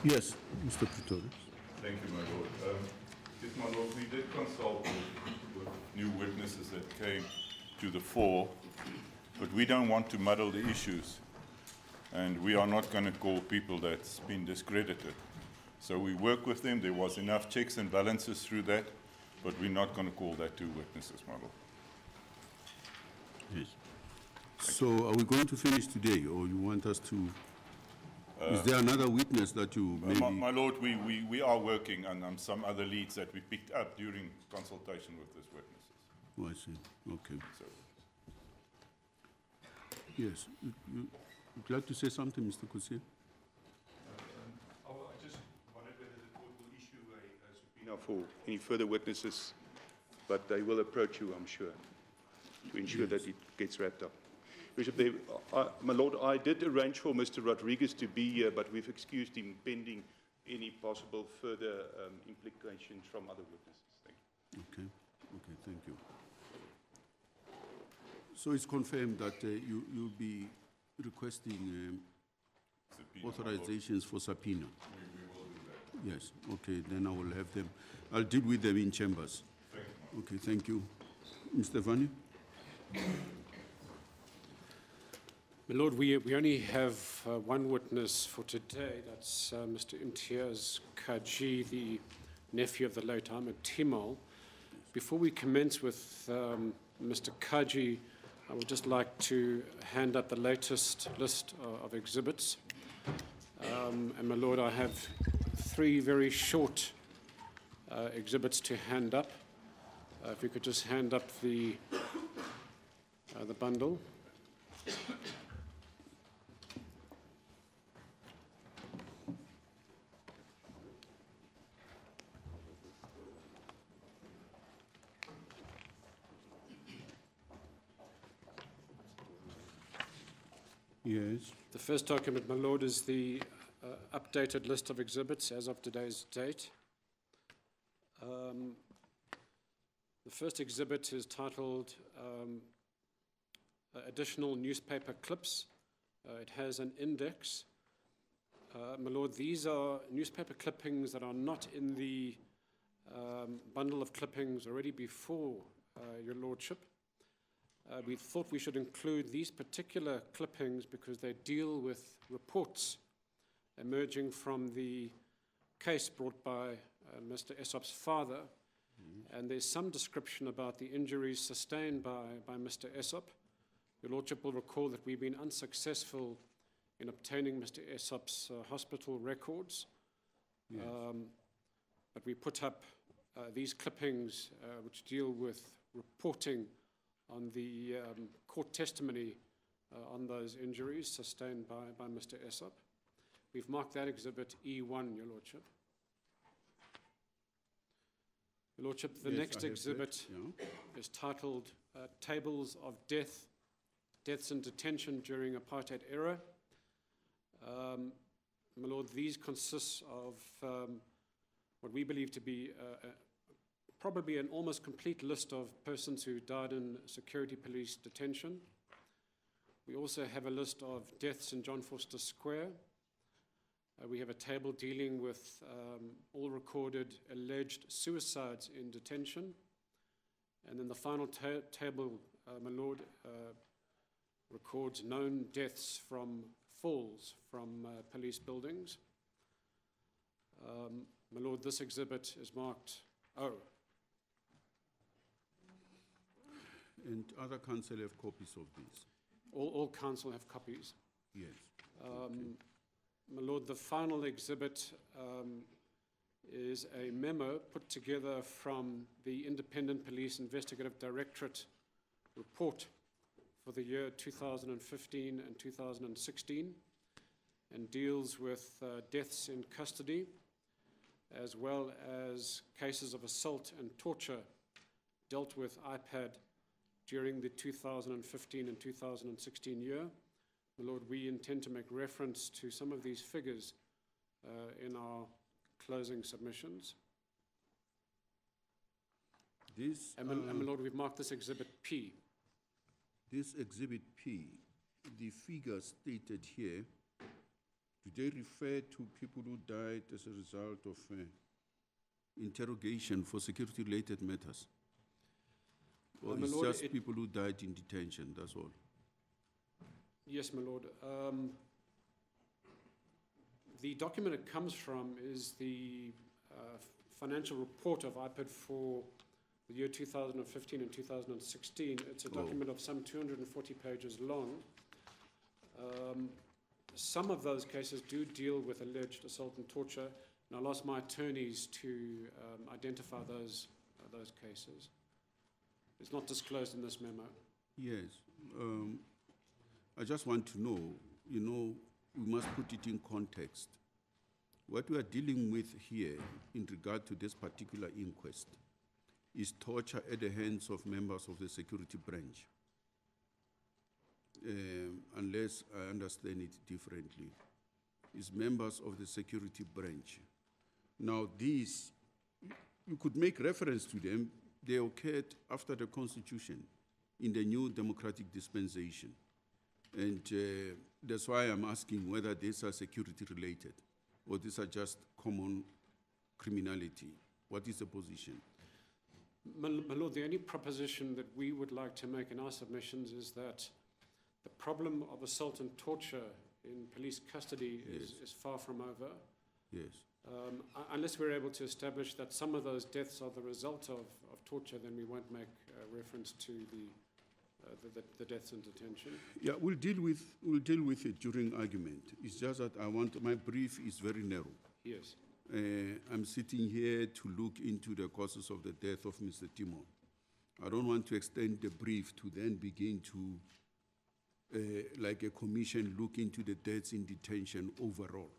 Yes, Mr. Pretoria. Thank you, my lord. Yes, my lord, we did consult with new witnesses that came to the fore, but we don't want to muddle the issues, and we are not going to call people that's been discredited. So we work with them. There was enough checks and balances through that, but we're not going to call that two witnesses, my lord. Yes. So are we going to finish today, or you want us to? Is there another witness that you maybe? My lord, we are working on some other leads that we picked up during consultation with these witnesses. Oh, I see. Okay. So, yes. Would you like to say something, Mr. Cajee? I just wondered whether the court will issue a subpoena for any further witnesses, but they will approach you, I'm sure, to ensure that it gets wrapped up. Bishop, my lord, I did arrange for Mr. Rodriguez to be here, but we've excused him pending any possible further implications from other witnesses. Thank you. Okay. Okay, thank you. So it's confirmed that you'll be requesting authorizations for subpoena. we will do that. Yes. Okay, then I will have them. I'll deal with them in chambers. Thank you. Okay, thank you. Mr. Vani? My Lord, we only have one witness for today. That's Mr. Imtiaz Cajee, the nephew of the late Ahmed Timol. Before we commence with Mr. Cajee, I would just like to hand up the latest list of exhibits. And my Lord, I have three very short exhibits to hand up. If we could just hand up the bundle. Yes. The first document, my Lord, is the updated list of exhibits as of today's date. The first exhibit is titled Additional Newspaper Clips. It has an index. My Lord, these are newspaper clippings that are not in the bundle of clippings already before your Lordship. We thought we should include these particular clippings because they deal with reports emerging from the case brought by Mr. Esop's father. And there's some description about the injuries sustained by Mr. Esop. Your Lordship will recall that we've been unsuccessful in obtaining Mr. Esop's hospital records. Yes. But we put up these clippings which deal with reporting on the court testimony on those injuries sustained by Mr. Esop. We've marked that exhibit E1, Your Lordship. Your Lordship, the Yes, next I have exhibit that, yeah. is titled Tables of Deaths in Detention During Apartheid Era. My Lord, these consist of what we believe to be probably an almost complete list of persons who died in security police detention. We also have a list of deaths in John Vorster Square. We have a table dealing with all recorded alleged suicides in detention. And then the final table, my Lord, records known deaths from falls from police buildings. My Lord, this exhibit is marked O. And other council have copies of these? All council have copies. Yes. Okay. My Lord, the final exhibit is a memo put together from the Independent Police Investigative Directorate report for the year 2015 and 2016 and deals with deaths in custody as well as cases of assault and torture dealt with IPAD during the 2015 and 2016 year. My Lord, we intend to make reference to some of these figures in our closing submissions. And my Lord, we've marked this exhibit P. This exhibit P, the figure stated here do they refer to people who died as a result of interrogation for security-related matters? Or My it's Lord, just people who died in detention, that's all? Yes, my lord. The document it comes from is the financial report of IPID for the year 2015 and 2016. It's a document of some 240 pages long. Some of those cases do deal with alleged assault and torture, and I'll ask my attorneys to identify those cases. It's not disclosed in this memo. Yes. I just want to know, you know, we must put it in context. What we are dealing with here in regard to this particular inquest is torture at the hands of members of the security branch. Unless I understand it differently, is members of the security branch. Now these, you could make reference to them, they occurred after the Constitution in the new democratic dispensation. And that's why I'm asking whether these are security related or these are just common criminality. What is the position? My lord, the only proposition that we would like to make in our submissions is that the problem of assault and torture in police custody is far from over. Yes. Unless we're able to establish that some of those deaths are the result of torture, then we won't make reference to the deaths in detention. Yeah, we'll deal with it during argument. It's just that my brief is very narrow. Yes. I'm sitting here to look into the causes of the death of Mr. Timol. I don't want to extend the brief to then begin to, like a commission, look into the deaths in detention overall.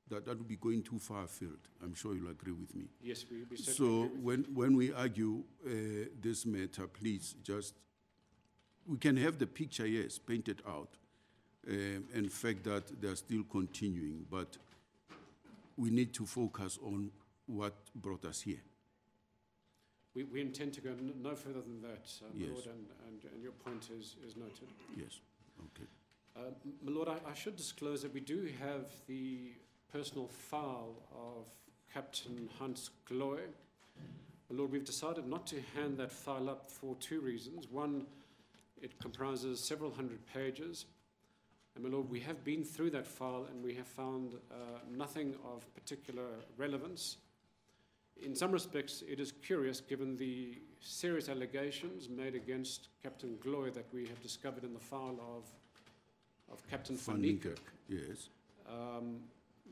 That would be going too far afield. I'm sure you'll agree with me. Yes, we certainly So agree with when we argue this matter, please just, we can have the picture, yes, painted out, and fact that they're still continuing, but we need to focus on what brought us here. We intend to go no further than that, my Yes. lord, and your point is noted. Yes, okay. My lord, I should disclose that we do have the personal file of Captain Hans Gloy. My lord, we've decided not to hand that file up for two reasons. One, it comprises several hundred pages. And my lord, we have been through that file and we have found nothing of particular relevance. In some respects, it is curious given the serious allegations made against Captain Gloy that we have discovered in the file of Captain Van Niekerk. Yes.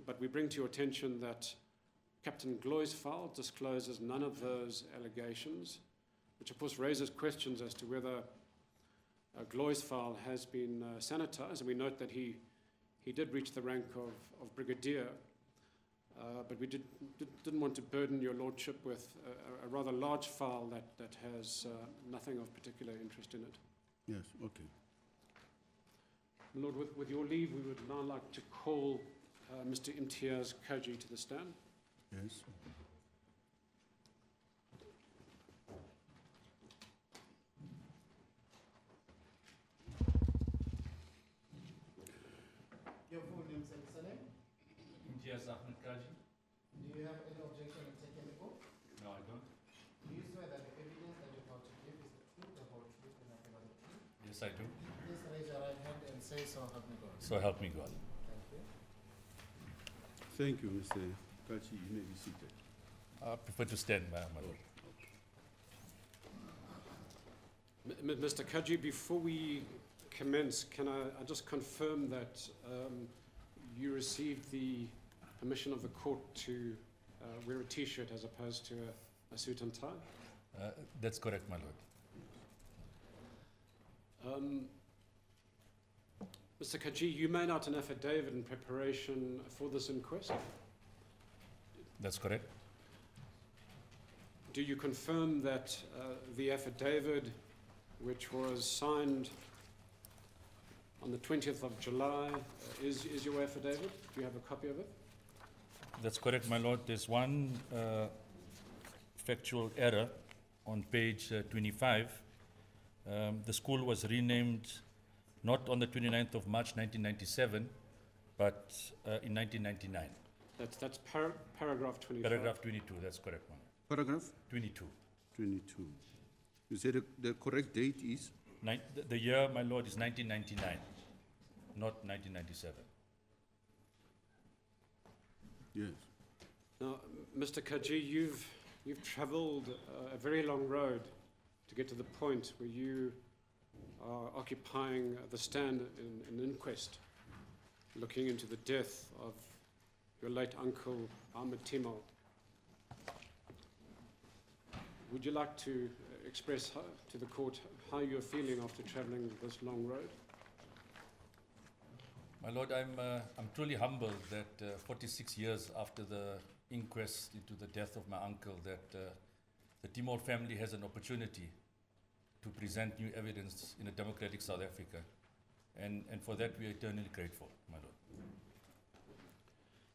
But we bring to your attention that Captain Gloy's file discloses none of those allegations, which of course raises questions as to whether Gloy's file has been sanitized. And we note that he did reach the rank of brigadier, but we didn't want to burden your lordship with a rather large file that has nothing of particular interest in it. Yes, okay. My lord, with your leave, we would now like to call Mr. Imtiaz Cajee to the stand. Yes. Your full name, sir, surname? Imtiaz Ahmed Cajee. Do you have any objection in taking the oath? No, I don't. Do you swear that the evidence that you're about to give is the truth, the whole truth, and nothing but the truth? Yes, I do. Please raise your right hand and say so help me God. So help me God. Thank you. Thank you, Mr. Cajee. You may be seated. I prefer to stand, my lord. Mr. Cajee, before we commence, can I just confirm that you received the permission of the court to wear a T-shirt as opposed to a suit and tie? That's correct, my lord. Mr. Cajee, you made out an affidavit in preparation for this inquest. That's correct. Do you confirm that the affidavit, which was signed on the 20th of July, is your affidavit? Do you have a copy of it? That's correct, my lord. There's one factual error on page 25. The school was renamed not on the 29th of March 1997, but in 1999. That's paragraph 25. Paragraph 22, that's correct, my lord. Paragraph 22. 22. You say the correct date is? The year, my lord, is 1999, not 1997. Yes. Now, Mr. Cajee, you've travelled a very long road to get to the point where you are occupying the stand in an inquest, looking into the death of your late uncle, Ahmed Timol. Would you like to express to the court how you're feeling after travelling this long road? My lord, I'm truly humbled that 46 years after the inquest into the death of my uncle, that the Timol family has an opportunity to present new evidence in a democratic South Africa. And for that, we are eternally grateful, my lord.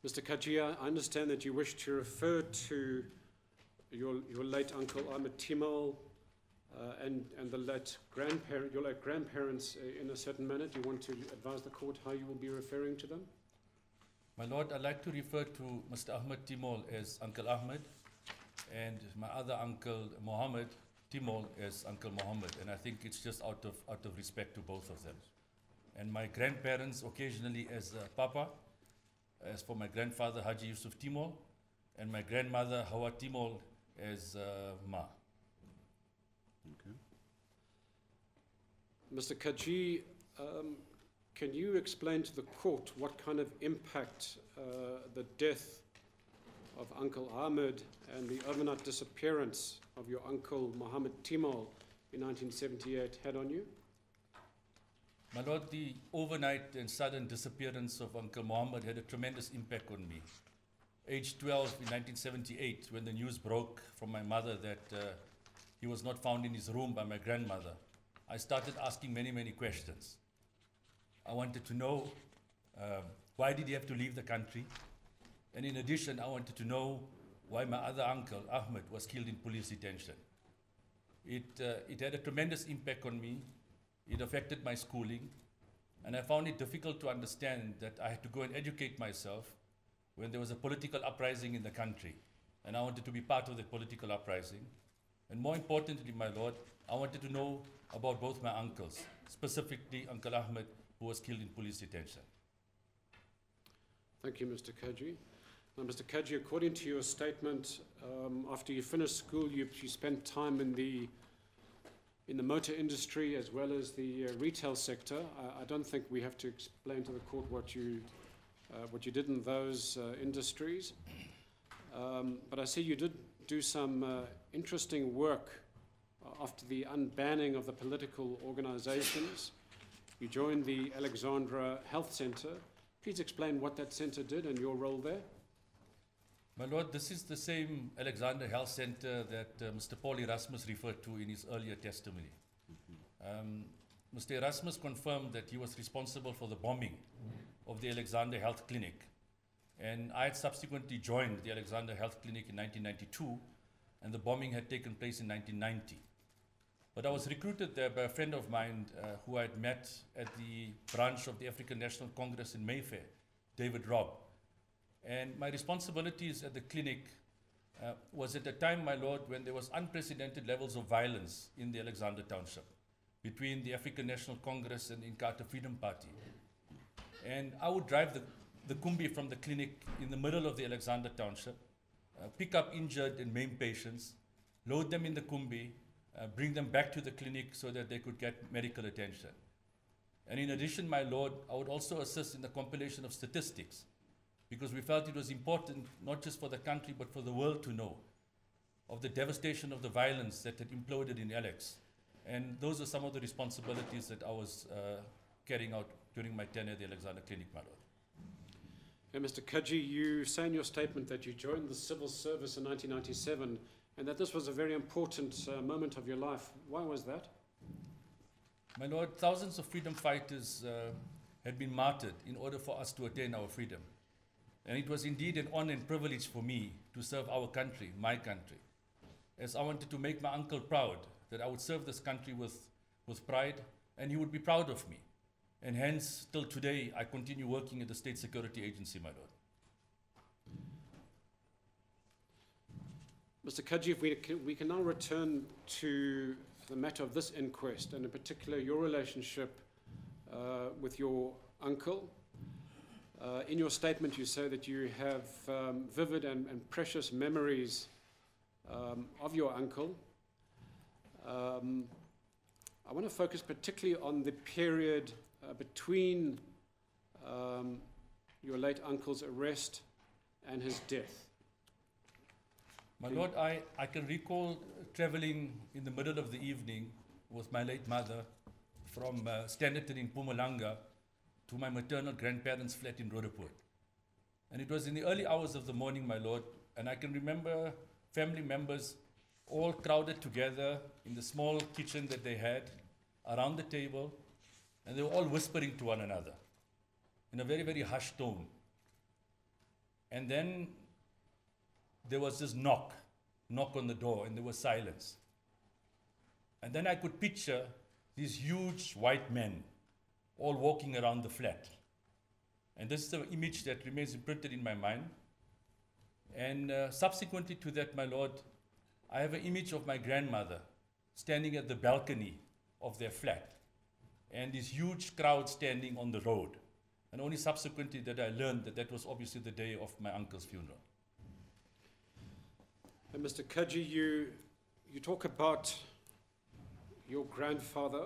Mr. Cajee, I understand that you wish to refer to your late uncle Ahmed Timol and the your late grandparents in a certain manner. Do you want to advise the court how you will be referring to them? My lord, I'd like to refer to Mr. Ahmed Timol as Uncle Ahmed, and my other uncle, Mohammed Timol, as Uncle Mohammed, and I think it's just out of respect to both of them. And my grandparents occasionally as Papa, as for my grandfather Haji Yusuf Timol, and my grandmother Hawa Timol as Ma. Okay. Mr. Cajee, can you explain to the court what kind of impact the death of Uncle Ahmed and the overnight disappearance of your uncle Mohammed Timol in 1978 had on you? My lord, the overnight and sudden disappearance of Uncle Mohammed had a tremendous impact on me. Age 12 in 1978, when the news broke from my mother that he was not found in his room by my grandmother, I started asking many, many questions. I wanted to know why did he have to leave the country? And in addition, I wanted to know why my other uncle, Ahmed, was killed in police detention. It had a tremendous impact on me. It affected my schooling. And I found it difficult to understand that I had to go and educate myself when there was a political uprising in the country. And I wanted to be part of the political uprising. And more importantly, my lord, I wanted to know about both my uncles, specifically Uncle Ahmed, who was killed in police detention. Thank you, Mr. Cajee. Now, Mr. Cajee, according to your statement, after you finished school, you spent time in the motor industry as well as the retail sector. I don't think we have to explain to the court what you did in those industries. But I see you did do some interesting work after the unbanning of the political organizations. You joined the Alexandra Health Centre. Please explain what that centre did and your role there. My lord, this is the same Alexandra Health Centre that Mr. Paul Erasmus referred to in his earlier testimony. Mr. Erasmus confirmed that he was responsible for the bombing of the Alexandra Health Clinic. And I had subsequently joined the Alexandra Health Clinic in 1992, and the bombing had taken place in 1990. But I was recruited there by a friend of mine who I had met at the branch of the African National Congress in Mayfair, David Robb. And my responsibilities at the clinic was at a time, my lord, when there was unprecedented levels of violence in the Alexandra Township between the African National Congress and the Inkatha Freedom Party. And I would drive the Kumbi from the clinic in the middle of the Alexandra Township, pick up injured and maimed patients, load them in the Kumbi, bring them back to the clinic so that they could get medical attention. And in addition, my lord, I would also assist in the compilation of statistics, because we felt it was important, not just for the country, but for the world to know of the devastation of the violence that had imploded in Alex. And those are some of the responsibilities that I was carrying out during my tenure at the Alexandra Clinic, my lord. And Mr. Cajee, you say in your statement that you joined the civil service in 1997 and that this was a very important moment of your life. Why was that? My lord, thousands of freedom fighters had been martyred in order for us to attain our freedom. And it was indeed an honor and privilege for me to serve our country, my country, as I wanted to make my uncle proud that I would serve this country with pride, and he would be proud of me. And hence, till today, I continue working at the State Security Agency, my lord. Mr. Cajee, if we can now return to the matter of this inquest, and in particular your relationship with your uncle. In your statement, you say that you have vivid and precious memories of your uncle. I want to focus particularly on the period between your late uncle's arrest and his death. My lord, I can recall traveling in the middle of the evening with my late mother from Standerton in Mpumalanga to my maternal grandparents' flat in Roodepoort. And it was in the early hours of the morning, my lord, and I can remember family members all crowded together in the small kitchen that they had around the table, and they were all whispering to one another in a very, very hushed tone. And then there was this knock on the door, and there was silence. And then I could picture these huge white men all walking around the flat. And this is the image that remains imprinted in my mind. And subsequently to that, my lord, I have an image of my grandmother standing at the balcony of their flat, and this huge crowd standing on the road. And only subsequently that I learned that that was obviously the day of my uncle's funeral. And Mr. Cajee, you talk about your grandfather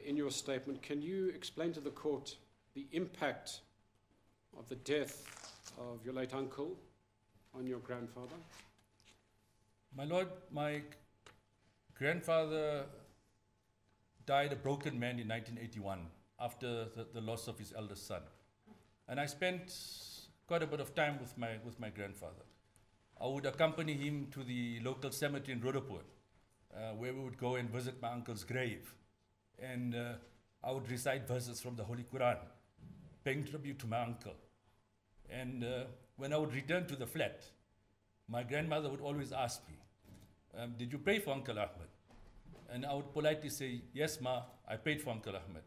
in your statement. Can you explain to the court the impact of the death of your late uncle on your grandfather? My lord, my grandfather died a broken man in 1981 after the loss of his eldest son. And I spent quite a bit of time with my grandfather. I would accompany him to the local cemetery in Roodepoort, where we would go and visit my uncle's grave. And I would recite verses from the Holy Quran, paying tribute to my uncle. And when I would return to the flat, my grandmother would always ask me, did you pray for Uncle Ahmed? And I would politely say, yes, Ma, I paid for Uncle Ahmed.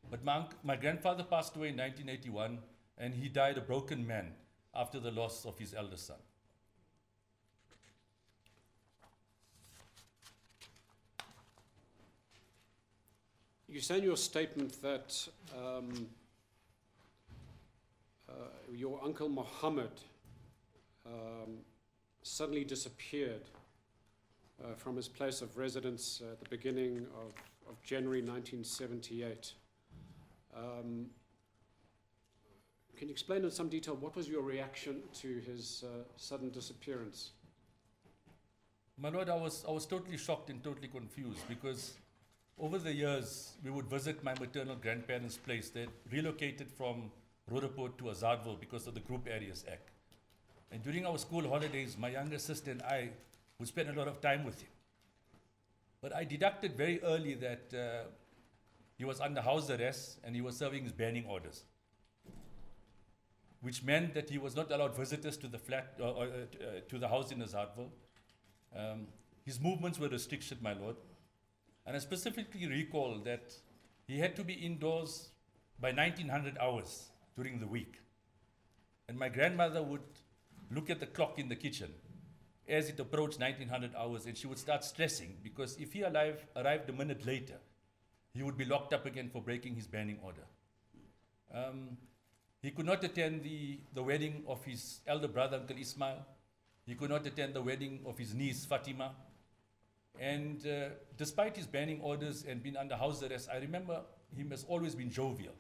But my grandfather passed away in 1981, and he died a broken man after the loss of his eldest son. You say in your statement that your uncle Mohammed suddenly disappeared from his place of residence at the beginning of January 1978. Can you explain in some detail what was your reaction to his sudden disappearance? My lord, I was totally shocked and totally confused, because over the years we would visit my maternal grandparents' place. They relocated from Roodepoort to Azadville because of the Group Areas Act. And during our school holidays, my younger sister and I would spend a lot of time with him. But I deducted very early that he was under house arrest and he was serving his banning orders, which meant that he was not allowed visitors to the flat to the house in Azadville. His movements were restricted, my lord. And I specifically recall that he had to be indoors by 1900 hours during the week. And my grandmother would look at the clock in the kitchen as it approached 1900 hours, and she would start stressing, because if he arrived a minute later, he would be locked up again for breaking his banning order. He could not attend the wedding of his elder brother, Uncle Ismail. He could not attend the wedding of his niece, Fatima. And despite his banning orders and being under house arrest, I remember him has always been jovial.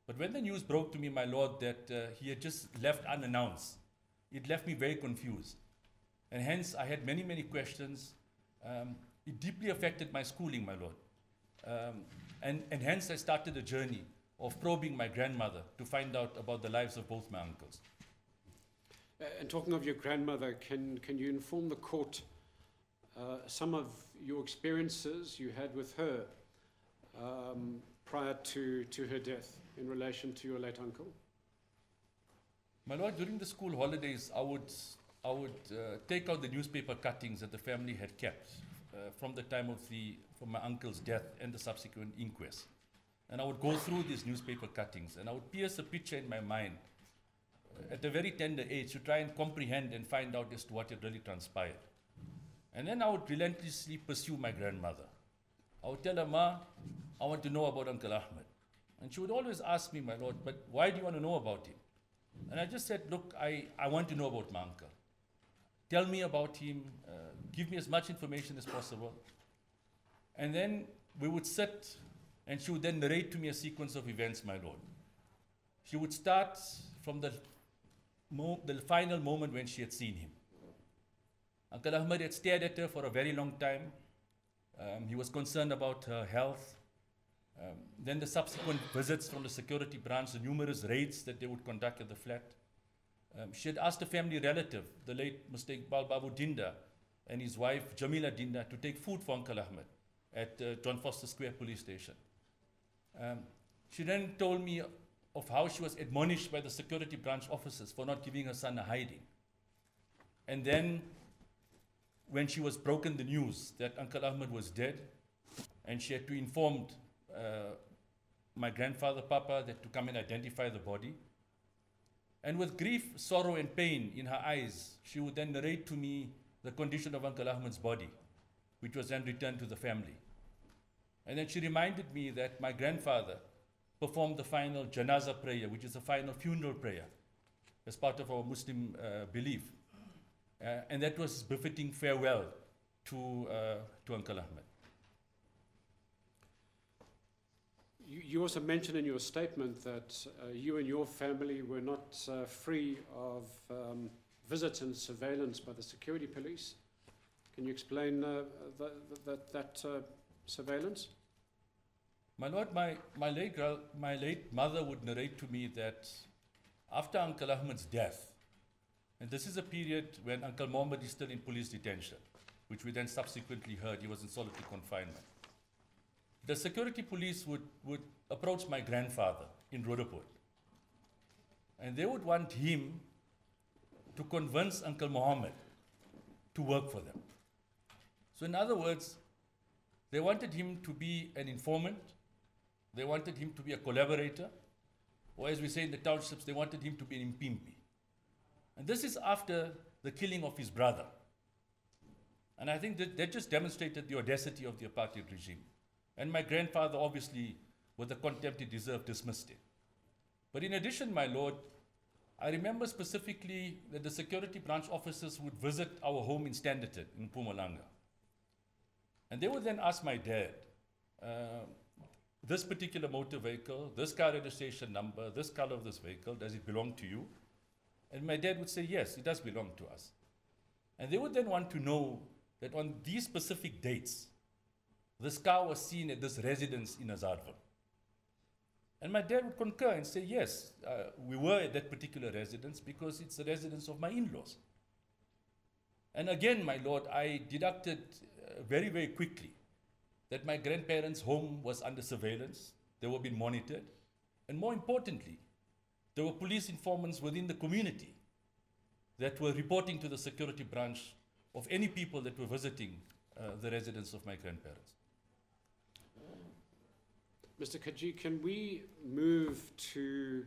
But when the news broke to me, my lord, that he had just left unannounced, it left me very confused. And hence, I had many, many questions. It deeply affected my schooling, my lord. And hence, I started a journey of probing my grandmother to find out about the lives of both my uncles. And talking of your grandmother, can you inform the court some of your experiences you had with her prior to her death in relation to your late uncle? My lord, during the school holidays, I would take out the newspaper cuttings that the family had kept from the time of from my uncle's death and the subsequent inquest. and I would go through these newspaper cuttings, and I would pierce a picture in my mind at a very tender age to try and comprehend and find out as to what had really transpired. And then I would relentlessly pursue my grandmother. I would tell her, Ma, I want to know about Uncle Ahmed. And she would always ask me, my lord, but why do you want to know about him? And I just said, look, I want to know about my uncle. Tell me about him, give me as much information as possible. And then we would sit, and she would then narrate to me a sequence of events, my lord. She would start from the final moment when she had seen him. Uncle Ahmed had stared at her for a very long time. He was concerned about her health. Then the subsequent visits from the security branch, the numerous raids that they would conduct at the flat. She had asked a family relative, the late Mr. Iqbal Babu Dinda, and his wife Jamila Dinda, to take food for Uncle Ahmed at John Foster Square police station. She then told me of how she was admonished by the security branch officers for not giving her son a hiding. And then when she was broken the news that Uncle Ahmed was dead, and she had to inform my grandfather, Papa, that to come and identify the body. And with grief, sorrow, and pain in her eyes, she would then narrate to me the condition of Uncle Ahmed's body, which was then returned to the family. And then she reminded me that my grandfather performed the final janaza prayer, which is the final funeral prayer, as part of our Muslim belief. And that was befitting farewell to Uncle Ahmed. You also mentioned in your statement that you and your family were not free of visits and surveillance by the security police. Can you explain that surveillance? My lord, my late mother would narrate to me that after Uncle Ahmed's death, and this is a period when Uncle Mohammed is still in police detention, which we then subsequently heard he was in solitary confinement. The security police would approach my grandfather in Roodepoort, and they would want him to convince Uncle Mohammed to work for them. So in other words, they wanted him to be an informant, they wanted him to be a collaborator, or as we say in the townships, they wanted him to be an impimpi. And this is after the killing of his brother. And I think that just demonstrated the audacity of the apartheid regime. And my grandfather, obviously, with the contempt he deserved, dismissed it. But in addition, my lord, I remember specifically that the security branch officers would visit our home in Standerton, in Mpumalanga. And they would then ask my dad, this particular motor vehicle, this car registration number, this color of this vehicle, does it belong to you? And my dad would say, yes, it does belong to us. And they would then want to know that on these specific dates, this car was seen at this residence in Azarville. And my dad would concur and say, yes, we were at that particular residence because it's the residence of my in-laws. And again, my lord, I deducted very, very quickly that my grandparents' home was under surveillance, they were being monitored, and more importantly, there were police informants within the community that were reporting to the security branch of any people that were visiting the residence of my grandparents. Mr. Cajee, can we move to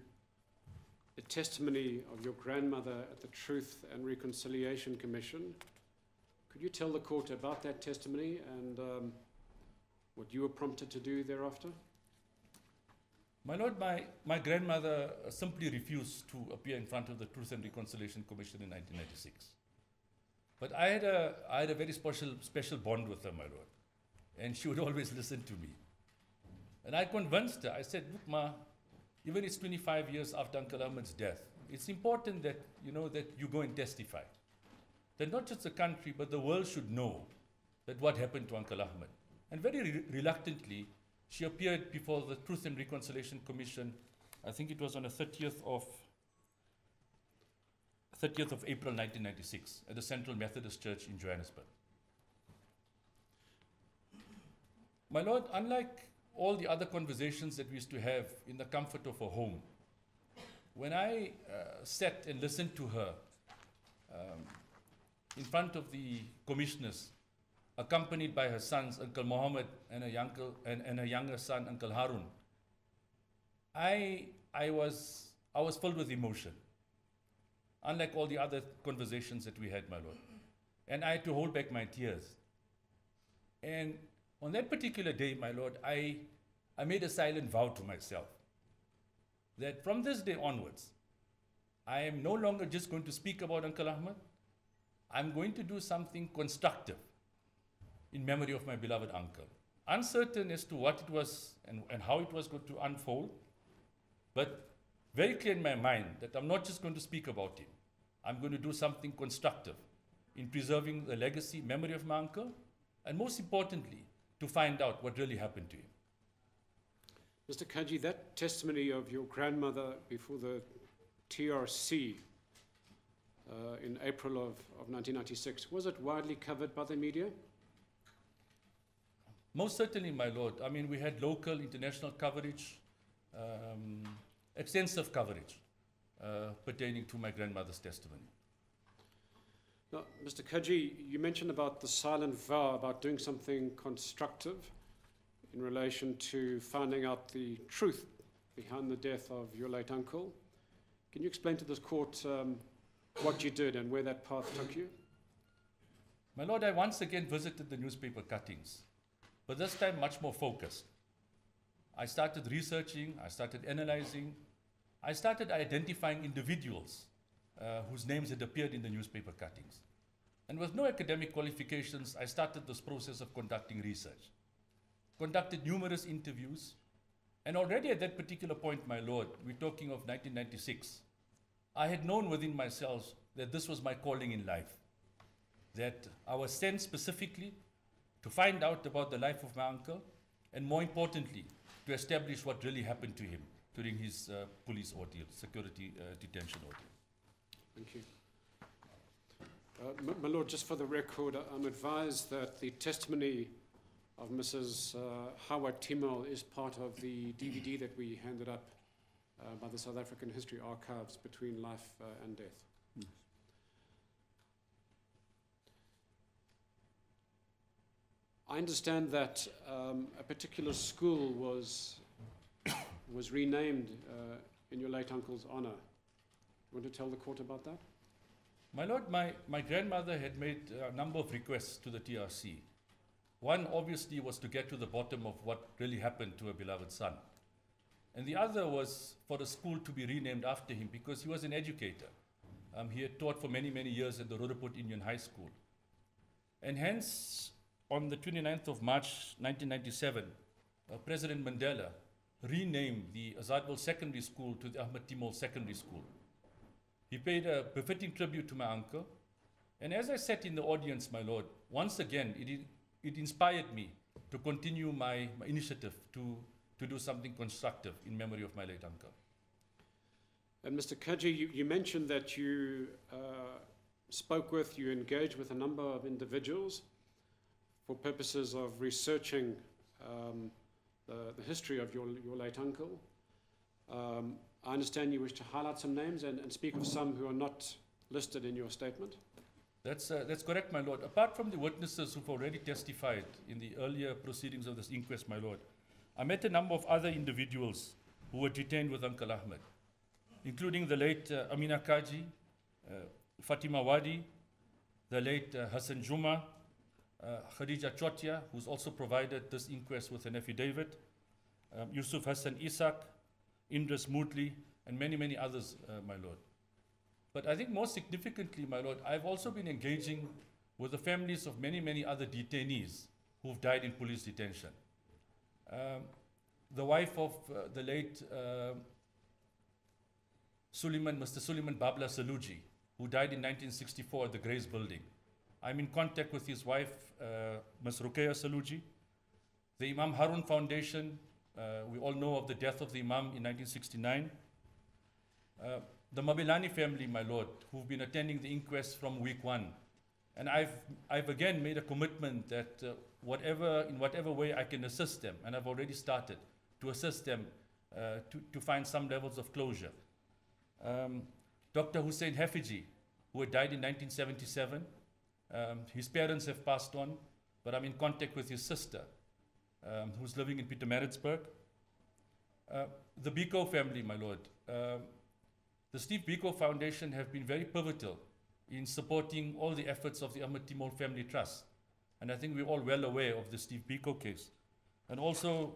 the testimony of your grandmother at the Truth and Reconciliation Commission? Could you tell the court about that testimony and what you were prompted to do thereafter? My lord, my grandmother simply refused to appear in front of the Truth and Reconciliation Commission in 1996. But I had a very special bond with her, my lord, and she would always listen to me. And I convinced her, I said, look, Ma, even it's 25 years after Uncle Ahmed's death, it's important that, that you go and testify. That not just the country, but the world should know that what happened to Uncle Ahmed. And very reluctantly, she appeared before the Truth and Reconciliation Commission, I think it was on the 30th of April 1996 at the Central Methodist Church in Johannesburg. My lord, unlike all the other conversations that we used to have in the comfort of a home, when I sat and listened to her in front of the commissioners, accompanied by her sons, Uncle Mohammed and her younger son, Uncle Harun, I was filled with emotion, unlike all the other conversations that we had, my lord. And I had to hold back my tears. And on that particular day, my lord, I made a silent vow to myself that from this day onwards, I am no longer just going to speak about Uncle Ahmed. I'm going to do something constructive in memory of my beloved uncle. Uncertain as to what it was and how it was going to unfold, but very clear in my mind that I'm not just going to speak about him. I'm going to do something constructive in preserving the legacy, memory of my uncle, and most importantly, to find out what really happened to him. Mr. Cajee, that testimony of your grandmother before the TRC in April of 1996, was it widely covered by the media? Most certainly, my lord. I mean, we had local, international coverage, extensive coverage pertaining to my grandmother's testimony. Now, Mr. Cajee, you mentioned about the silent vow about doing something constructive in relation to finding out the truth behind the death of your late uncle. Can you explain to this court what you did and where that path took you? My lord, I once again visited the newspaper cuttings, but this time much more focused. I started researching, I started analyzing, I started identifying individuals whose names had appeared in the newspaper cuttings. And with no academic qualifications, I started this process of conducting research. Conducted numerous interviews, and already at that particular point, my lord, we're talking of 1996, I had known within myself that this was my calling in life, that I was sent specifically to find out about the life of my uncle, and more importantly, to establish what really happened to him during his police ordeal, security detention ordeal. Thank you. My lord, just for the record, I'm advised that the testimony of Mrs. Ahmed Timol is part of the DVD that we handed up by the South African History Archives, Between Life and Death. Yes. I understand that a particular school was renamed in your late uncle's honor. You want to tell the court about that? My lord, my grandmother had made a number of requests to the TRC. One obviously was to get to the bottom of what really happened to her beloved son. And the other was for the school to be renamed after him because he was an educator. He had taught for many, many years at the Roodepoort Indian High School. And hence, on the 29th of March 1997, President Mandela renamed the Azadville Secondary School to the Ahmed Timol Secondary School. He paid a befitting tribute to my uncle. And as I sat in the audience, my lord, once again, it inspired me to continue my initiative to do something constructive in memory of my late uncle. And Mr. Cajee, you mentioned that you you engaged with a number of individuals for purposes of researching the history of your late uncle. I understand you wish to highlight some names and speak of some who are not listed in your statement. That's correct, my lord. Apart from the witnesses who've already testified in the earlier proceedings of this inquest, my lord, I met a number of other individuals who were detained with Uncle Ahmed, including the late Amina Cajee, Fatima Wadi, the late Hassan Juma, Khadija Chotia, who's also provided this inquest with an affidavit, Yusuf Hassan Isak, Indris Moodley, and many, many others, my lord. But I think most significantly, my lord, I've also been engaging with the families of many, many other detainees who've died in police detention. The wife of the late Mr. Suleiman Babla Saluji, who died in 1964 at the Grace Building. I'm in contact with his wife, Ms. Ruqayya Saluji. The Imam Harun Foundation, we all know of the death of the Imam in 1969. The Mabilani family, my lord, who've been attending the inquest from week one. And I've again made a commitment that in whatever way I can assist them, and I've already started to assist them to find some levels of closure. Dr. Hussein Hafiji, who had died in 1977, his parents have passed on, but I'm in contact with his sister, who's living in Pietermaritzburg. The Biko family, my lord. The Steve Biko Foundation have been very pivotal in supporting all the efforts of the Ahmed Timol Family Trust. And I think we're all well aware of the Steve Biko case. And also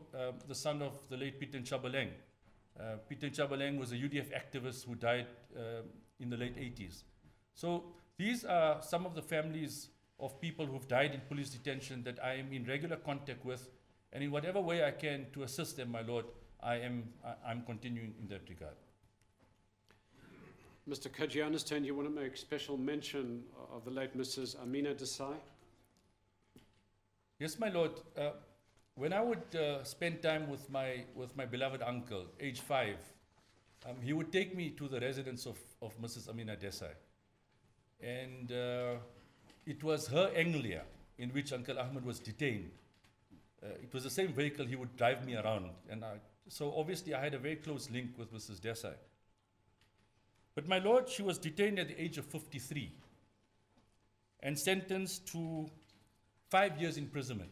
the son of the late Peter Chabaleng. Peter Chabaleng was a UDF activist who died in the late 80s. So these are some of the families of people who've died in police detention that I am in regular contact with, and in whatever way I can to assist them, my lord, I'm continuing in that regard. Mr. Cajee, I understand you want to make special mention of the late Mrs. Amina Desai. Yes, my lord. When I would spend time with my beloved uncle, age 5, he would take me to the residence of Mrs. Amina Desai. And it was her Anglia in which Uncle Ahmed was detained. It was the same vehicle he would drive me around. And so obviously I had a very close link with Mrs. Desai. But my lord, she was detained at the age of 53 and sentenced to 5 years imprisonment,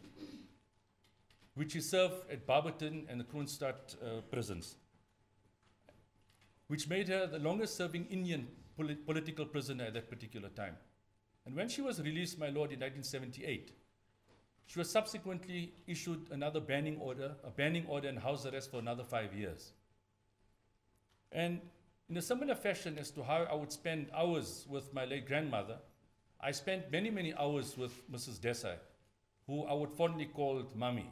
which she served at Barberton and the Kroonstad prisons, which made her the longest serving Indian political prisoner at that particular time. And when she was released, my lord, in 1978, she was subsequently issued another banning order, a banning order and house arrest for another 5 years. And in a similar fashion as to how I would spend hours with my late grandmother, I spent many, many hours with Mrs. Desai, who I would fondly call Mummy.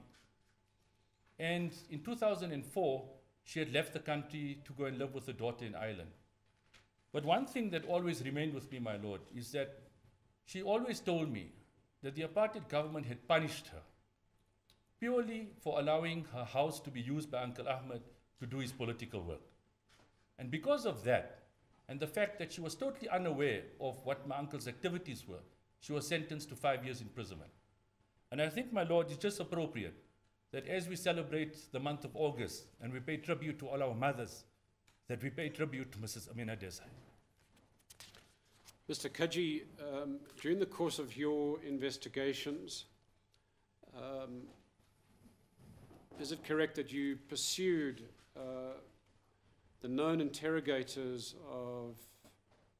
And in 2004, she had left the country to go and live with her daughter in Ireland. But one thing that always remained with me, my lord, is that she always told me that the apartheid government had punished her purely for allowing her house to be used by Uncle Ahmed to do his political work. And because of that, and the fact that she was totally unaware of what my uncle's activities were, she was sentenced to 5 years imprisonment. And I think, my lord, it's just appropriate that as we celebrate the month of August and we pay tribute to all our mothers, that we pay tribute to Mrs. Amina Desai. Mr. Cajee, during the course of your investigations, is it correct that you pursued the known interrogators of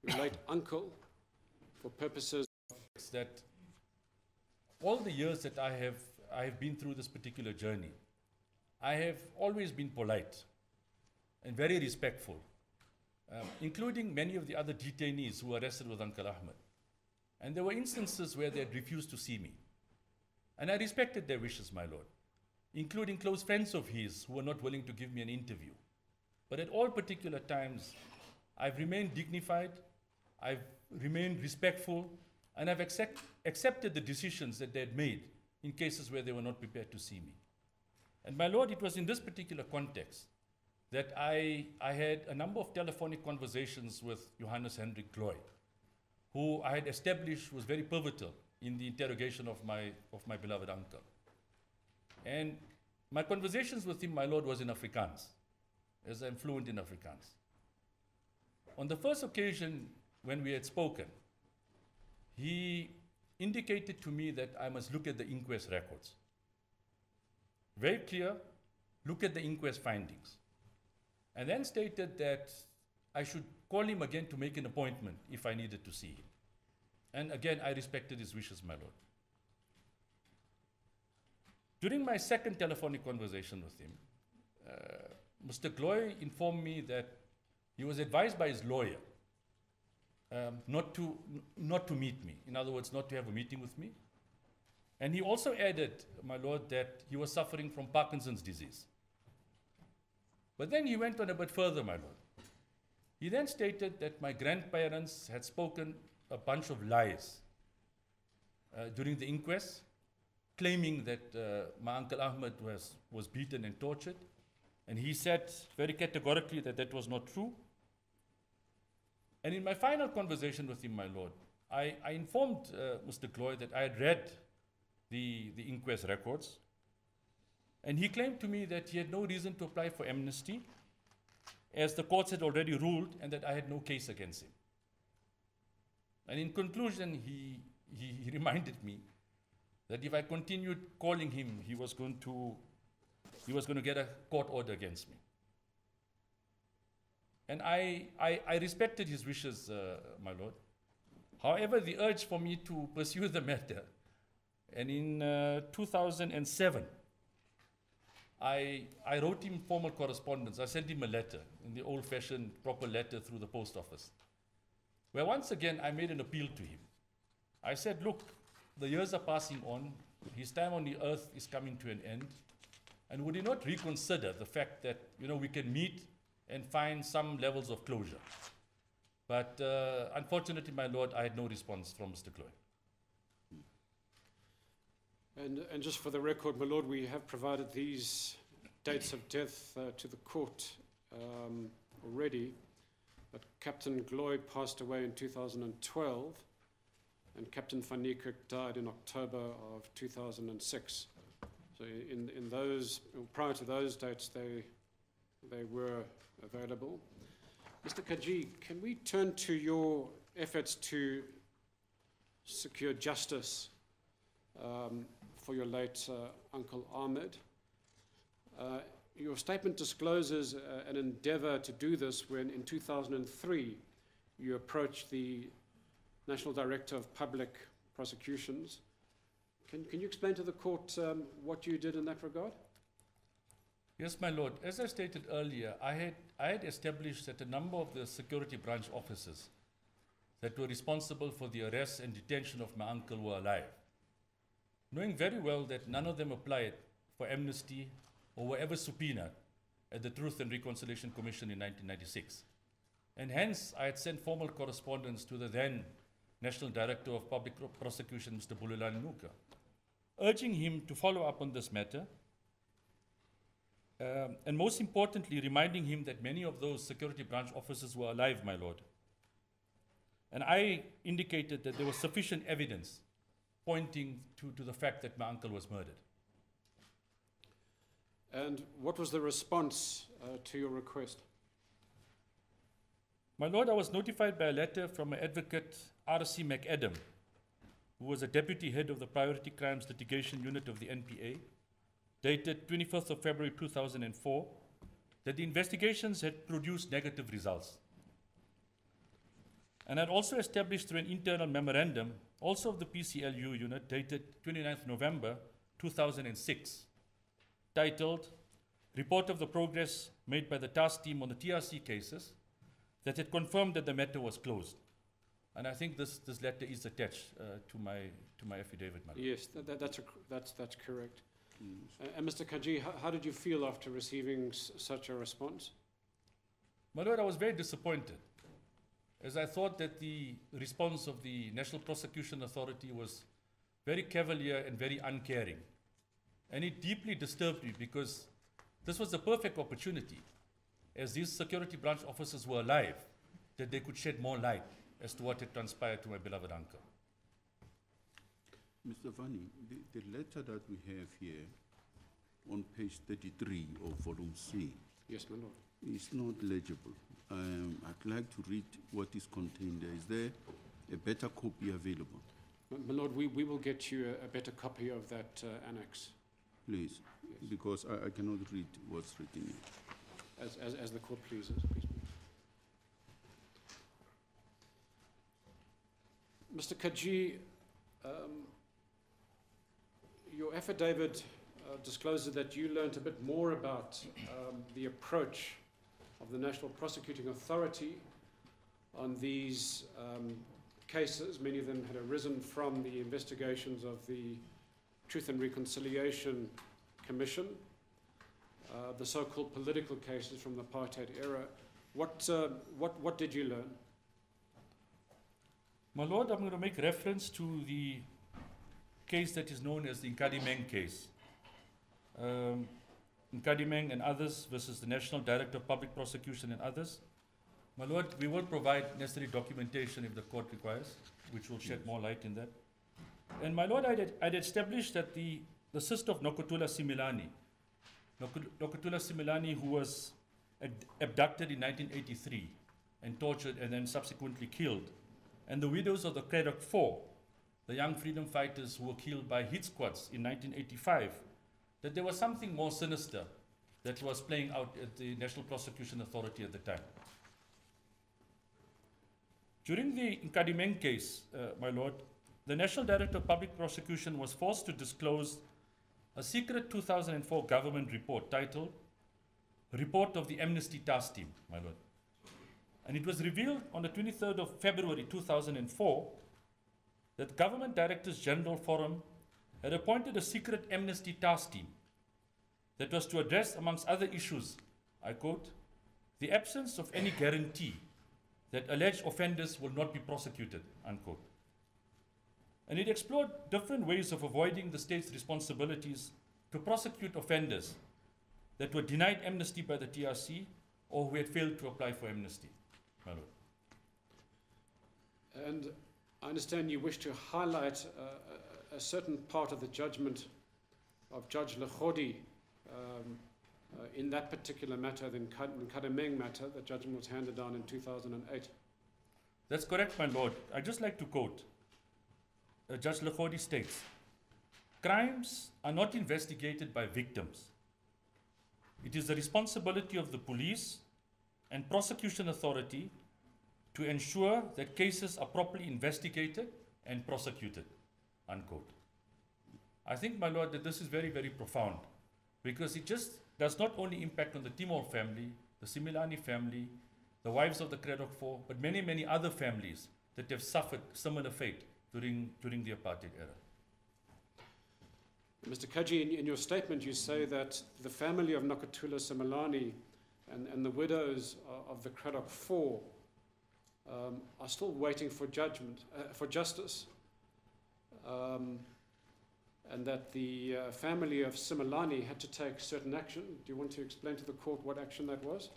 your late uncle for purposes of that all the years that I have been through this particular journey, I have always been polite and very respectful, including many of the other detainees who were arrested with Uncle Ahmed. And there were instances where they had refused to see me. And I respected their wishes, my lord, including close friends of his who were not willing to give me an interview. But at all particular times, I've remained dignified, I've remained respectful, and I've accepted the decisions that they had made in cases where they were not prepared to see me. And my lord, it was in this particular context that I had a number of telephonic conversations with Johannes Hendrik Gloy, who I had established was very pivotal in the interrogation of my beloved uncle. And my conversations with him, my lord, was in Afrikaans, as I'm fluent in Afrikaans. On the first occasion when we had spoken, he indicated to me that I must look at the inquest records. Very clear, look at the inquest findings. And then stated that I should call him again to make an appointment if I needed to see him. And again, I respected his wishes, my lord. During my second telephonic conversation with him, Mr. Gloy informed me that he was advised by his lawyer not to meet me. In other words, not to have a meeting with me. And he also added, my lord, that he was suffering from Parkinson's disease. But then he went on a bit further, my lord. He then stated that my grandparents had spoken a bunch of lies during the inquest, claiming that my Uncle Ahmed was beaten and tortured. And he said very categorically that that was not true. And in my final conversation with him, my lord, I informed Mr. Gloy that I had read the inquest records. And he claimed to me that he had no reason to apply for amnesty, as the courts had already ruled, and that I had no case against him. And in conclusion, he reminded me that if I continued calling him, he was going to get a court order against me. And I respected his wishes, my lord. However, the urge for me to pursue the matter, and in 2007, I wrote him formal correspondence. I sent him a letter, in the old-fashioned proper letter through the post office, where once again I made an appeal to him. I said, look, the years are passing on, his time on the earth is coming to an end, and would he not reconsider the fact that, you know, we can meet and find some levels of closure? But unfortunately, my lord, I had no response from Mr. Cloy. And just for the record, my lord, we have provided these dates of death to the court already. But Captain Gloy passed away in 2012, and Captain van Niekerk died in October of 2006. So in those, prior to those dates, they were available. Mr. Cajee, can we turn to your efforts to secure justice for your late Uncle Ahmed? Your statement discloses an endeavor to do this when, in 2003, you approached the National Director of Public Prosecutions. Can you explain to the court what you did in that regard? Yes, my lord. As I stated earlier, I had established that a number of the security branch officers that were responsible for the arrest and detention of my uncle were alive, knowing very well that none of them applied for amnesty or were ever subpoenaed at the Truth and Reconciliation Commission in 1996. And hence, I had sent formal correspondence to the then National Director of Public Prosecution, Mr. Bulelani Nuka, urging him to follow up on this matter, and most importantly, reminding him that many of those security branch officers were alive, my lord. And I indicated that there was sufficient evidence pointing to the fact that my uncle was murdered. And what was the response to your request? My lord, I was notified by a letter from an advocate, R.C. McAdam, who was a deputy head of the Priority Crimes Litigation Unit of the NPA, dated 21st of February 2004, that the investigations had produced negative results. And I'd also established through an internal memorandum, also of the PCLU unit, dated 29th November 2006, titled Report of the Progress Made by the Task Team on the TRC Cases, that had confirmed that the matter was closed. And I think this letter is attached to my affidavit, madam. Yes, that's correct. And Mr. Cajee, how did you feel after receiving such a response? My lord, I was very disappointed, as I thought that the response of the National Prosecution Authority was very cavalier and very uncaring. And it deeply disturbed me because this was the perfect opportunity, as these security branch officers were alive, that they could shed more light as to what had transpired to my beloved uncle. Mr. Vani, the letter that we have here on page 33 of volume C, Yes, my lord. is not legible. I'd like to read what is contained there. Is there a better copy available? My lord, we will get you a better copy of that annex, Please, Yes. because I cannot read what's written here. as the court pleases. Please. Mr. Cajee, your affidavit discloses that you learned a bit more about the approach of the National Prosecuting Authority on these cases. Many of them had arisen from the investigations of the Truth and Reconciliation Commission, the so-called political cases from the apartheid era. What did you learn? My lord, I'm going to make reference to the case that is known as the Nkadimeng case. Nkadimeng and others versus the National Director of Public Prosecution and others. My lord, we will provide necessary documentation if the court requires, which will shed more light in that. And my lord, I'd established that the sister of Nokutula Similani, Nokutula Similani, who was abducted in 1983 and tortured and then subsequently killed, and the widows of the Craddock Four, the young freedom fighters who were killed by hit squads in 1985, that there was something more sinister that was playing out at the National Prosecution Authority at the time. During the Nkadimeng case, my lord, the National Director of Public Prosecution was forced to disclose a secret 2004 government report titled Report of the Amnesty Task Team, my lord. And it was revealed on the 23rd of February 2004 that Government Directors General Forum had appointed a secret amnesty task team that was to address, amongst other issues, I quote, the absence of any guarantee that alleged offenders will not be prosecuted, unquote. And it explored different ways of avoiding the state's responsibilities to prosecute offenders that were denied amnesty by the TRC or who had failed to apply for amnesty, my lord. And I understand you wish to highlight a certain part of the judgment of Judge Lekhodi in that particular matter, the Nkadimeng matter. The judgment was handed down in 2008. That's correct, my lord. I'd just like to quote. Judge Lekhodi states, crimes are not investigated by victims. It is the responsibility of the police and prosecution authority to ensure that cases are properly investigated and prosecuted, unquote. I think, my lord, that this is very, very profound because it just does not only impact on the Timol family, the Similani family, the wives of the Craddock Four, but many, many other families that have suffered similar fate during the apartheid era. Mr. Cajee, in your statement, you say that the family of Nokuthula Similani and the widows of the Craddock Four are still waiting for judgment, for justice, and that the family of Similani had to take certain action. Do you want to explain to the court what action that was?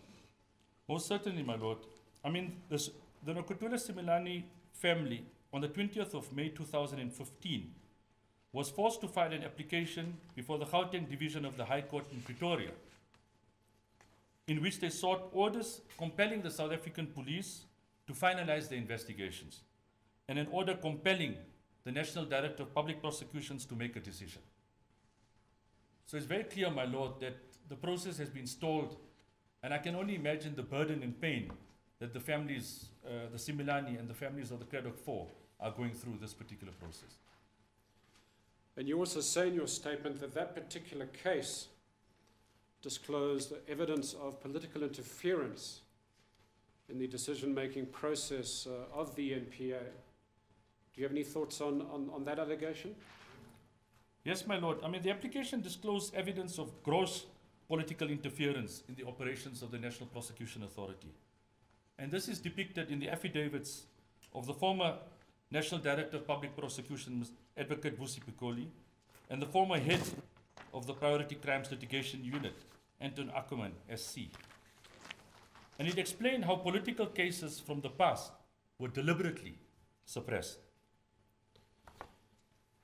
Most certainly, my lord. I mean, the Nokuthula Similani family, on the 20th of May 2015, was forced to file an application before the Gauteng Division of the High Court in Pretoria, in which they sought orders compelling the South African police to finalize their investigations, and an order compelling the National Director of Public Prosecutions to make a decision. So it's very clear, my lord, that the process has been stalled, and I can only imagine the burden and pain that the families, the Similani and the families of the Craddock Four are going through this particular process. And you also say in your statement that that particular case disclosed evidence of political interference in the decision-making process of the NPA. Do you have any thoughts on that allegation? Yes, my lord. I mean, the application disclosed evidence of gross political interference in the operations of the National Prosecution Authority. And this is depicted in the affidavits of the former National Director of Public Prosecution, Advocate Vusi Pikoli, and the former head of the Priority Crimes Litigation Unit, Anton Ackerman, SC. And it explained how political cases from the past were deliberately suppressed.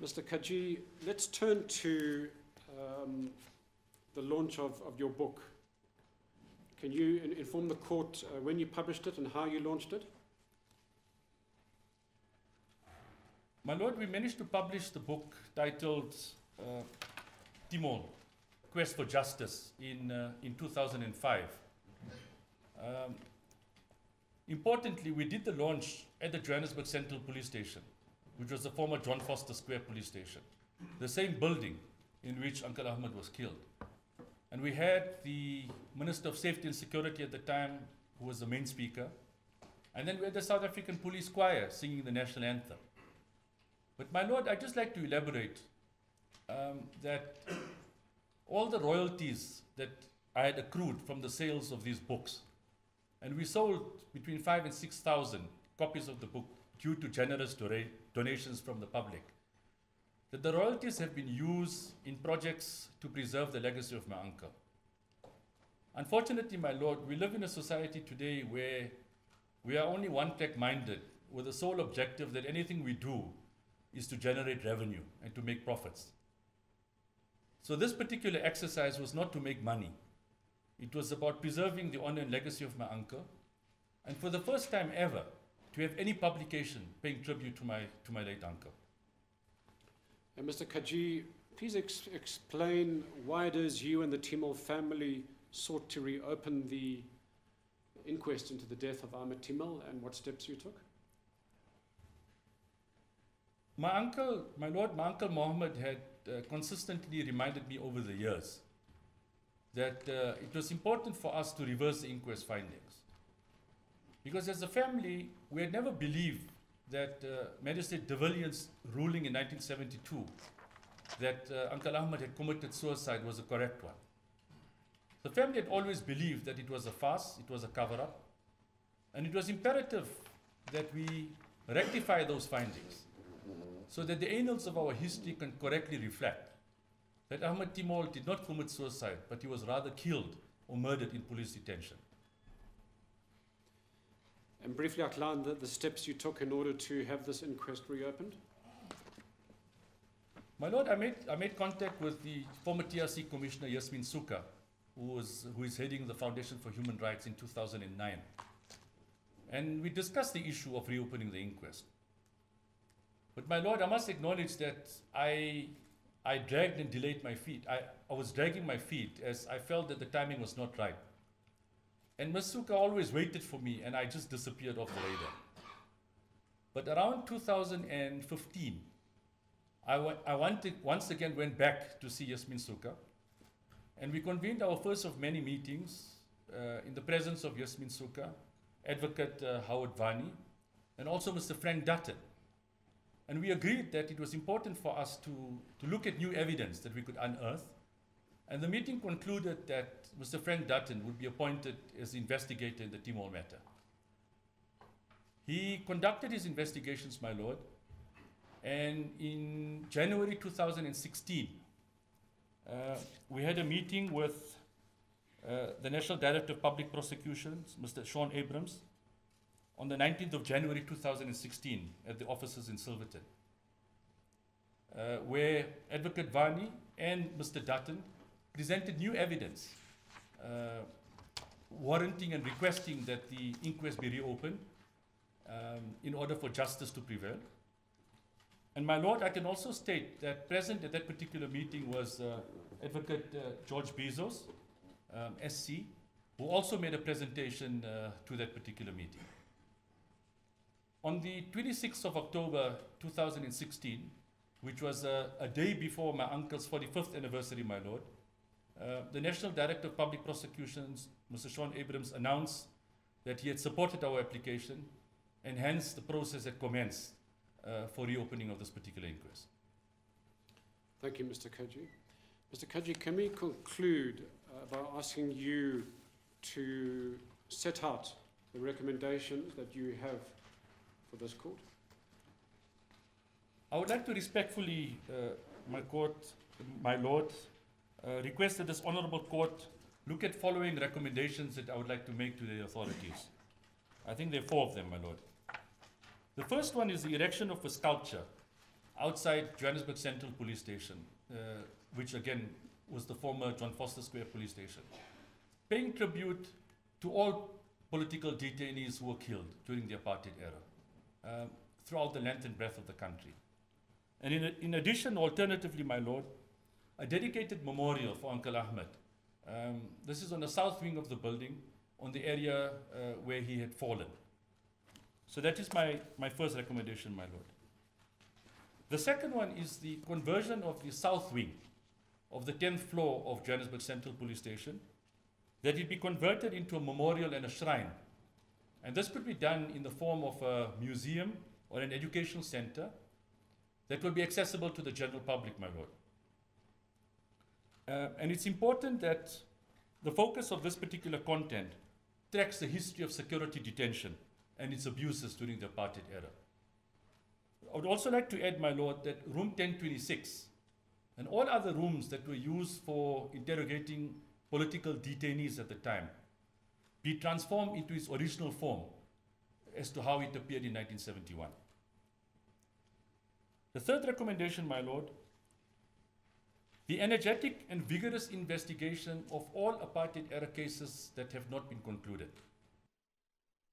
Mr. Cajee, let's turn to the launch of your book. Can you inform the court when you published it and how you launched it? My lord, we managed to publish the book titled Timol, Quest for Justice in 2005. Importantly, we did the launch at the Johannesburg Central Police Station, which was the former John Foster Square Police Station, the same building in which Uncle Ahmed was killed. And we had the Minister of Safety and Security at the time, who was the main speaker, and then we had the South African Police Choir singing the national anthem. But my lord, I'd just like to elaborate that all the royalties that I had accrued from the sales of these books, and we sold between 5,000 and 6,000 copies of the book due to generous donations from the public, that the royalties have been used in projects to preserve the legacy of my uncle. Unfortunately, my lord, we live in a society today where we are only one-track minded with the sole objective that anything we do is to generate revenue and to make profits. So this particular exercise was not to make money. It was about preserving the honor and legacy of my uncle, and for the first time ever, to have any publication paying tribute to my late uncle. And Mr. Cajee, please explain why it is you and the Timol family sought to reopen the inquest into the death of Ahmed Timol and what steps you took. My uncle Mohammed had consistently reminded me over the years that it was important for us to reverse the inquest findings. Because as a family, we had never believed that Magistrate de Villiers' ruling in 1972 that Uncle Ahmed had committed suicide was the correct one. The family had always believed that it was a farce, it was a cover-up, and it was imperative that we rectify those findings so that the annals of our history can correctly reflect that Ahmed Timol did not commit suicide, but he was rather killed or murdered in police detention. And briefly outline the steps you took in order to have this inquest reopened. My Lord, I made contact with the former TRC Commissioner Yasmin Suka, who is heading the Foundation for Human Rights in 2009. And we discussed the issue of reopening the inquest. But my Lord, I must acknowledge that I dragged and delayed my feet. I was dragging my feet as I felt that the timing was not right. And Ms. Suka always waited for me, and I just disappeared off the radar. But around 2015, I once again went back to see Yasmin Suka, and we convened our first of many meetings in the presence of Yasmin Suka, Advocate Howard Vani, and also Mr. Frank Dutton. And we agreed that it was important for us to look at new evidence that we could unearth. And the meeting concluded that Mr. Frank Dutton would be appointed as the investigator in the Timol matter. He conducted his investigations, my Lord, and in January 2016, we had a meeting with the National Director of Public Prosecutions, Mr. Sean Abrams, on the 19th of January 2016 at the offices in Silverton, where Advocate Vani and Mr. Dutton presented new evidence warranting and requesting that the inquest be reopened in order for justice to prevail. And my Lord, I can also state that present at that particular meeting was Advocate George Bezos, SC, who also made a presentation to that particular meeting. On the 26th of October 2016, which was a day before my uncle's 45th anniversary, my Lord, the National Director of Public Prosecutions, Mr. Sean Abrams, announced that he had supported our application, and hence the process had commenced for reopening of this particular inquest. Thank you, Mr. Cajee. Mr. Cajee, can we conclude by asking you to set out the recommendations that you have for this court? I would like to respectfully, my Lord, request that this honorable court look at following recommendations that I would like to make to the authorities. I think there are 4 of them, my Lord. The first one is the erection of a sculpture outside Johannesburg Central Police Station, which again was the former John Foster Square Police Station, paying tribute to all political detainees who were killed during the apartheid era throughout the length and breadth of the country. And in addition, alternatively, my Lord, a dedicated memorial for Uncle Ahmed. This is on the south wing of the building, on the area where he had fallen. So that is my first recommendation, my Lord. The second one is the conversion of the south wing of the 10th floor of Johannesburg Central Police Station, that it be converted into a memorial and a shrine. And this could be done in the form of a museum or an educational center that will be accessible to the general public, my Lord. And it's important that the focus of this particular content tracks the history of security detention and its abuses during the apartheid era. I would also like to add, my Lord, that room 1026 and all other rooms that were used for interrogating political detainees at the time be transformed into its original form as to how it appeared in 1971. The third recommendation, my Lord, the energetic and vigorous investigation of all apartheid era cases that have not been concluded.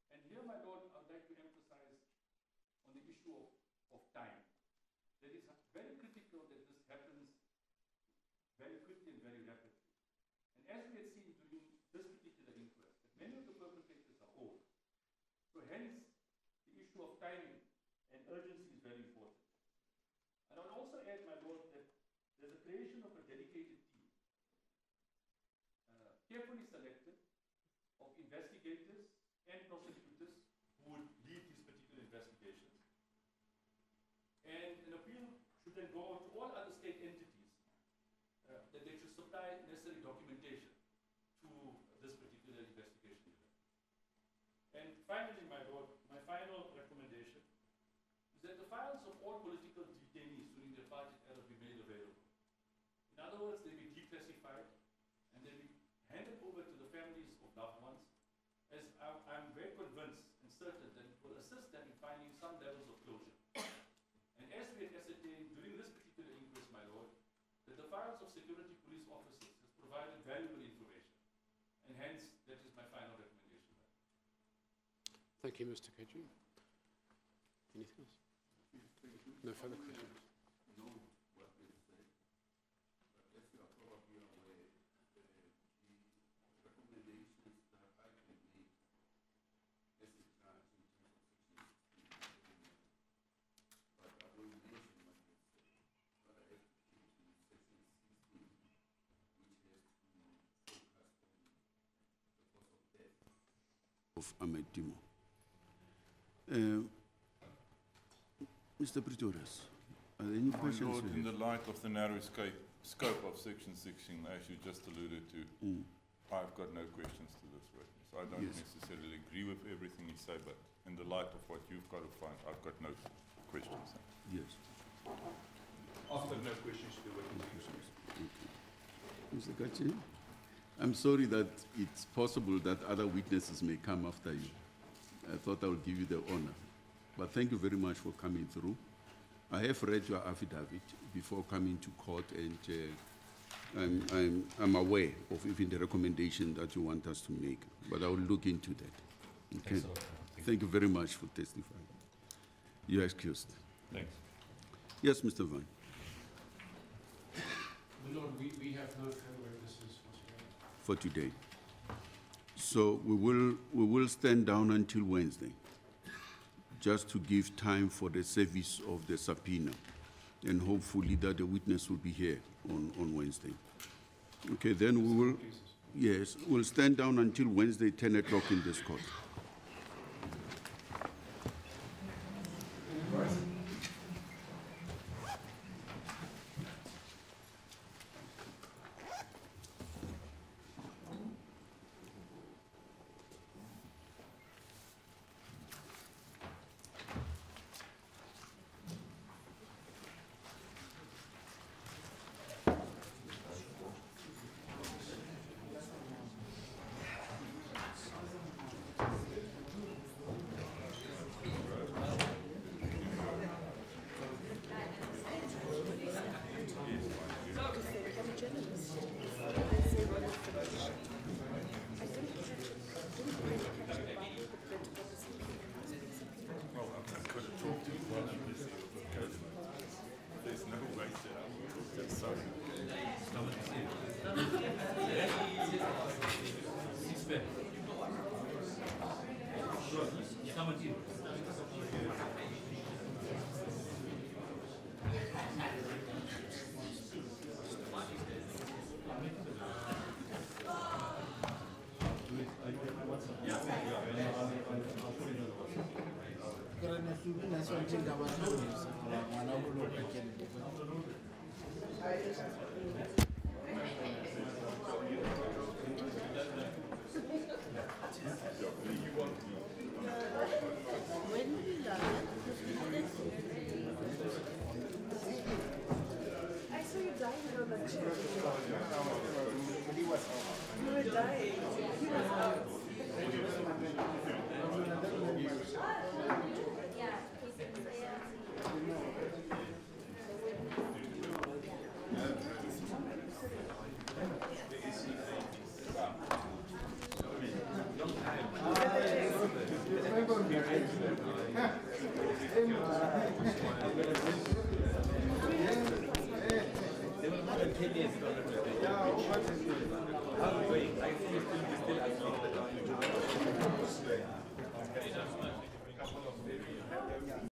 And here, my Lord, I would like to emphasize on the issue of time. That it is very critical that this happens very quickly and very rapidly. And as we had seen during this particular inquest, that many of the perpetrators are old. So hence, the issue of timing and urgency is very important. creation of a dedicated team, carefully selected, of investigators and prosecutors who would lead these particular investigations. And an appeal should then go out to all other state entities that they should supply necessary documentation to this particular investigation unit. And finally, my Lord, my final recommendation is that the files of all political detainees during the apartheid era be made available. In other words, they be declassified and they be handed over to the families of loved ones, as I'm very convinced and certain that it will assist them in finding some levels of closure. And as we had ascertained during this particular inquest, my Lord, that the files of security police officers has provided valuable information. And hence, that is my final recommendation. Thank you, Mr. Cajee. Anything else? No further questions. No, what they say. But as you are probably aware, the recommendations that I can make as a judge in terms of section 16, but I will mention what they say. But I have to keep to section 16, which has to focus on the cause of death of Ahmed Timol. Mr. Pretorius, are there any My questions? Lord, in the light of the narrow scope of section 16, as you just alluded to, I've got no questions to this witness. I don't necessarily agree with everything you say, but in the light of what you've got to find, I've got no questions. Yes. I've got no questions to the witness. Mr. Cajee, I'm sorry that it's possible that other witnesses may come after you. I thought I would give you the honor. But thank you very much for coming through. I have read your affidavit before coming to court, and I'm aware of even the recommendation that you want us to make, but I will look into that. Okay. Thank you very much for testifying. You are excused. Thanks. Yes, Mr. Van. My Lord, we have no further witnesses For today. So we will stand down until Wednesday, just to give time for the service of the subpoena, and hopefully that the witness will be here on Wednesday. Okay, then we will, yes, we'll stand down until Wednesday, 10 o'clock in this court. Yeah,